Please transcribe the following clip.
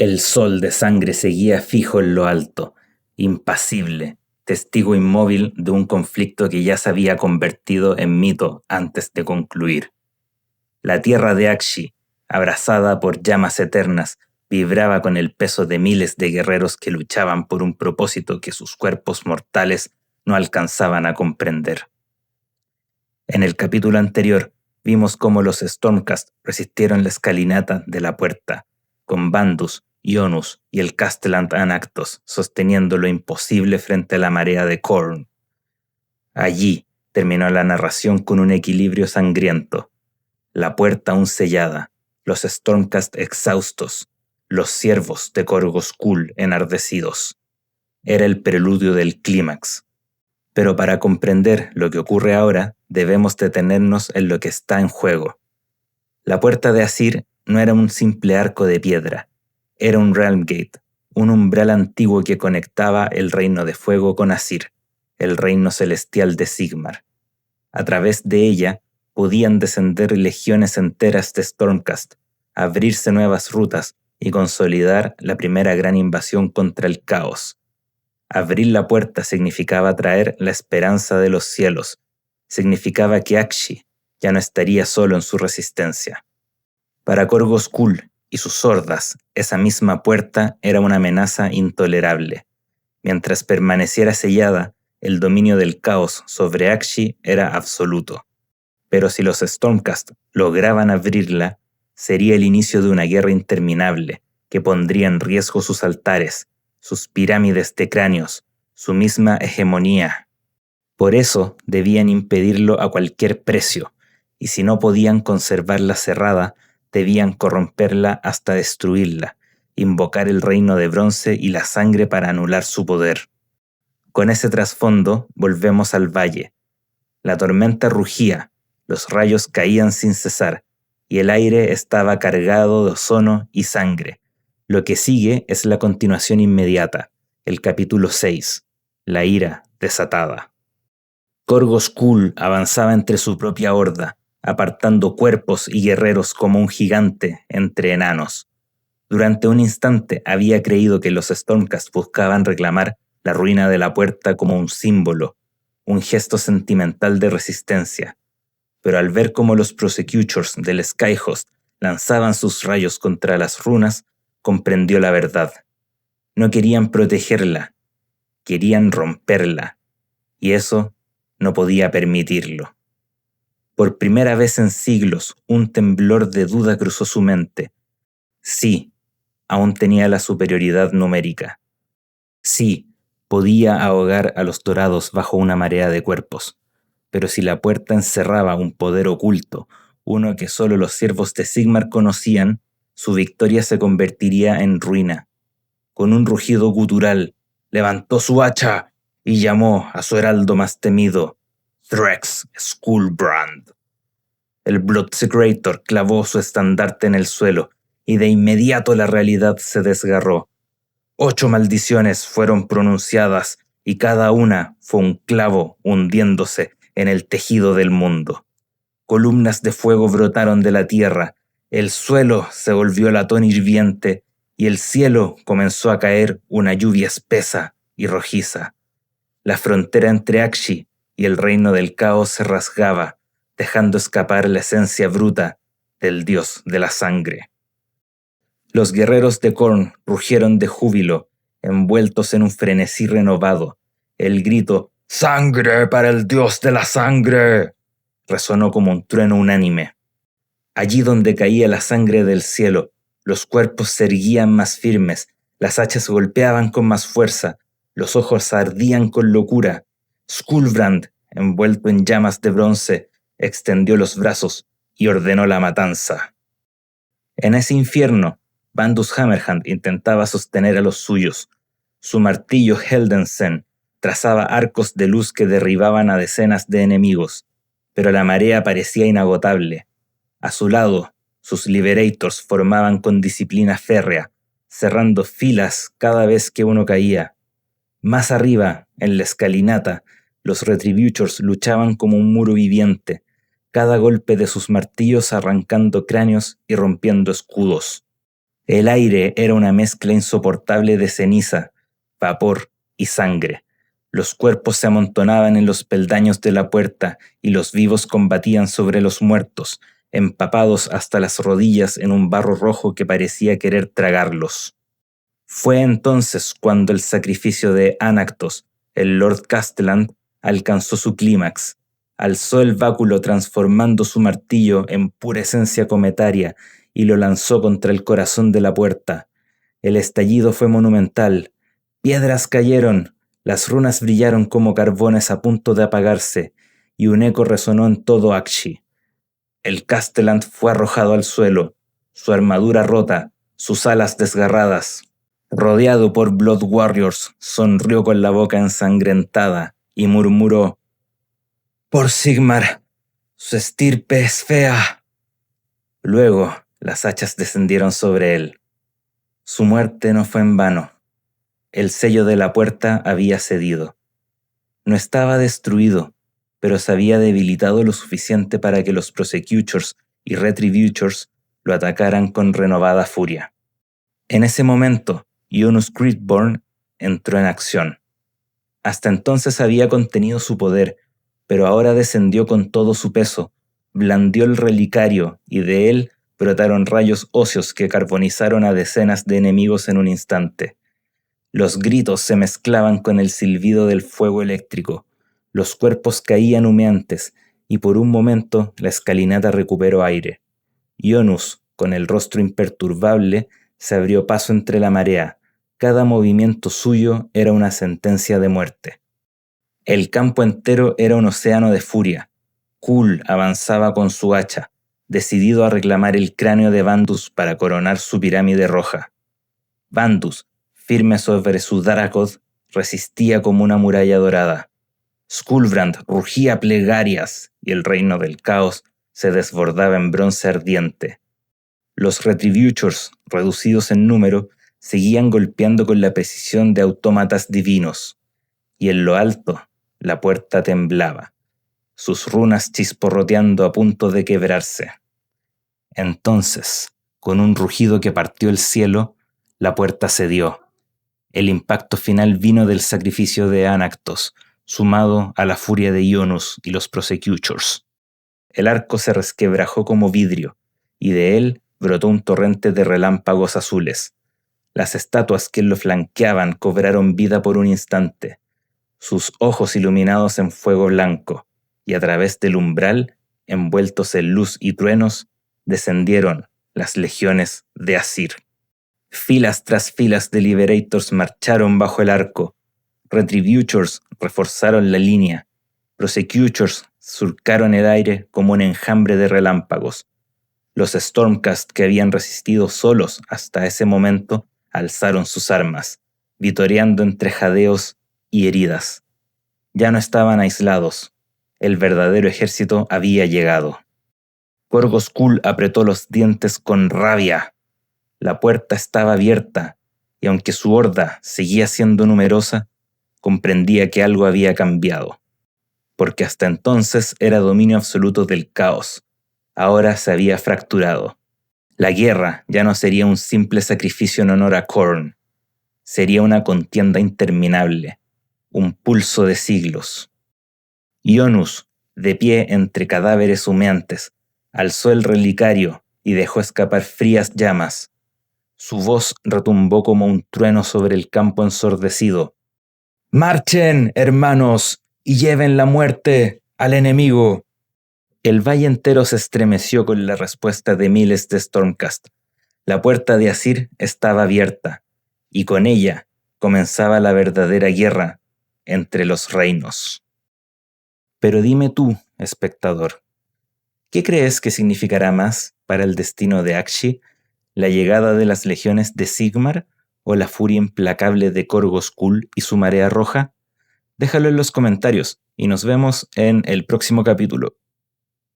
El sol de sangre seguía fijo en lo alto, impasible, testigo inmóvil de un conflicto que ya se había convertido en mito antes de concluir. La tierra de Aqshy, abrazada por llamas eternas, vibraba con el peso de miles de guerreros que luchaban por un propósito que sus cuerpos mortales no alcanzaban a comprender. En el capítulo anterior vimos cómo los Stormcast resistieron la escalinata de la puerta, con Bandus, Ionus y el Castellan Anactos sosteniendo lo imposible frente a la marea de Khorne. Allí terminó la narración con un equilibrio sangriento. La puerta aún sellada, los Stormcast exhaustos, los siervos de Korgoskul enardecidos. Era el preludio del clímax. Pero para comprender lo que ocurre ahora, debemos detenernos en lo que está en juego. La puerta de Azyr no era un simple arco de piedra, era un Realmgate, un umbral antiguo que conectaba el reino de fuego con Azyr, el reino celestial de Sigmar. A través de ella podían descender legiones enteras de Stormcast, abrirse nuevas rutas y consolidar la primera gran invasión contra el caos. Abrir la puerta significaba traer la esperanza de los cielos, significaba que Aqshy ya no estaría solo en su resistencia. Para Korgoskul y sus hordas, esa misma puerta era una amenaza intolerable. Mientras permaneciera sellada, el dominio del caos sobre Aqshy era absoluto. Pero si los Stormcast lograban abrirla, sería el inicio de una guerra interminable que pondría en riesgo sus altares, sus pirámides de cráneos, su misma hegemonía. Por eso debían impedirlo a cualquier precio, y si no podían conservarla cerrada, debían corromperla hasta destruirla, invocar el reino de bronce y la sangre para anular su poder. Con ese trasfondo volvemos al valle. La tormenta rugía, los rayos caían sin cesar, y el aire estaba cargado de ozono y sangre. Lo que sigue es la continuación inmediata, el capítulo 6, la ira desatada. Korgoskul avanzaba entre su propia horda, apartando cuerpos y guerreros como un gigante entre enanos. Durante un instante había creído que los Stormcast buscaban reclamar la ruina de la puerta como un símbolo, un gesto sentimental de resistencia. Pero al ver cómo los Prosecutors del Skyhost lanzaban sus rayos contra las runas, comprendió la verdad. No querían protegerla, querían romperla, y eso no podía permitirlo. Por primera vez en siglos, un temblor de duda cruzó su mente. Sí, aún tenía la superioridad numérica. Sí, podía ahogar a los dorados bajo una marea de cuerpos. Pero si la puerta encerraba un poder oculto, uno que solo los siervos de Sigmar conocían, su victoria se convertiría en ruina. Con un rugido gutural, levantó su hacha y llamó a su heraldo más temido, Threx Skullbrand. El Bloodsecrator clavó su estandarte en el suelo y de inmediato la realidad se desgarró. 8 maldiciones fueron pronunciadas y cada una fue un clavo hundiéndose en el tejido del mundo. Columnas de fuego brotaron de la tierra, el suelo se volvió latón hirviente y el cielo comenzó a caer una lluvia espesa y rojiza. La frontera entre Aqshy y el reino del caos se rasgaba, dejando escapar la esencia bruta del dios de la sangre. Los guerreros de Khorne rugieron de júbilo, envueltos en un frenesí renovado. El grito ¡Sangre para el dios de la sangre! Resonó como un trueno unánime. Allí donde caía la sangre del cielo, los cuerpos se erguían más firmes, las hachas golpeaban con más fuerza, los ojos ardían con locura. Skullbrand, envuelto en llamas de bronce, extendió los brazos y ordenó la matanza. En ese infierno, Bandus Hammerhand intentaba sostener a los suyos. Su martillo Heldensen trazaba arcos de luz que derribaban a decenas de enemigos, pero la marea parecía inagotable. A su lado, sus Liberators formaban con disciplina férrea, cerrando filas cada vez que uno caía. Más arriba, en la escalinata, los Retributors luchaban como un muro viviente, cada golpe de sus martillos arrancando cráneos y rompiendo escudos. El aire era una mezcla insoportable de ceniza, vapor y sangre. Los cuerpos se amontonaban en los peldaños de la puerta y los vivos combatían sobre los muertos, empapados hasta las rodillas en un barro rojo que parecía querer tragarlos. Fue entonces cuando el sacrificio de Anactos, el Lord Castellan, alcanzó su clímax. Alzó el báculo transformando su martillo en pura esencia cometaria y lo lanzó contra el corazón de la puerta. El estallido fue monumental. Piedras cayeron, las runas brillaron como carbones a punto de apagarse, y un eco resonó en todo Aqshy. El Castellan fue arrojado al suelo, su armadura rota, sus alas desgarradas. Rodeado por Blood Warriors, sonrió con la boca ensangrentada y murmuró: «Por Sigmar, su estirpe es fea». Luego, las hachas descendieron sobre él. Su muerte no fue en vano. El sello de la puerta había cedido. No estaba destruido, pero se había debilitado lo suficiente para que los Prosecutors y Retributors lo atacaran con renovada furia. En ese momento, Yunus Creedborn entró en acción. Hasta entonces había contenido su poder, pero ahora descendió con todo su peso, blandió el relicario y de él brotaron rayos óseos que carbonizaron a decenas de enemigos en un instante. Los gritos se mezclaban con el silbido del fuego eléctrico, los cuerpos caían humeantes y por un momento la escalinata recuperó aire. Yunus, con el rostro imperturbable, se abrió paso entre la marea. Cada movimiento suyo era una sentencia de muerte. El campo entero era un océano de furia. Kul avanzaba con su hacha, decidido a reclamar el cráneo de Vandus para coronar su pirámide roja. Vandus, firme sobre su Darakoth, resistía como una muralla dorada. Skullbrand rugía plegarias y el reino del caos se desbordaba en bronce ardiente. Los Retributors, reducidos en número, seguían golpeando con la precisión de autómatas divinos, y en lo alto la puerta temblaba, sus runas chisporroteando a punto de quebrarse. Entonces, con un rugido que partió el cielo, la puerta cedió. El impacto final vino del sacrificio de Anactos, sumado a la furia de Yunus y los Prosecutors. El arco se resquebrajó como vidrio, y de él brotó un torrente de relámpagos azules. Las estatuas que lo flanqueaban cobraron vida por un instante, sus ojos iluminados en fuego blanco, y a través del umbral, envueltos en luz y truenos, descendieron las legiones de Azyr. Filas tras filas de Liberators marcharon bajo el arco. Retributors reforzaron la línea. Prosecutors surcaron el aire como un enjambre de relámpagos. Los Stormcast que habían resistido solos hasta ese momento alzaron sus armas, vitoreando entre jadeos y heridas. Ya no estaban aislados. El verdadero ejército había llegado. Korgoth Kul apretó los dientes con rabia. La puerta estaba abierta, y aunque su horda seguía siendo numerosa, comprendía que algo había cambiado, porque hasta entonces era dominio absoluto del caos. Ahora se había fracturado. La guerra ya no sería un simple sacrificio en honor a Khorne. Sería una contienda interminable, un pulso de siglos. Yunus, de pie entre cadáveres humeantes, alzó el relicario y dejó escapar frías llamas. Su voz retumbó como un trueno sobre el campo ensordecido. «¡Marchen, hermanos, y lleven la muerte al enemigo!». El valle entero se estremeció con la respuesta de miles de Stormcast. La puerta de Azyr estaba abierta, y con ella comenzaba la verdadera guerra entre los reinos. Pero dime tú, espectador, ¿qué crees que significará más para el destino de Aqshy, la llegada de las legiones de Sigmar o la furia implacable de Korgoth Kul y su marea roja? Déjalo en los comentarios y nos vemos en el próximo capítulo.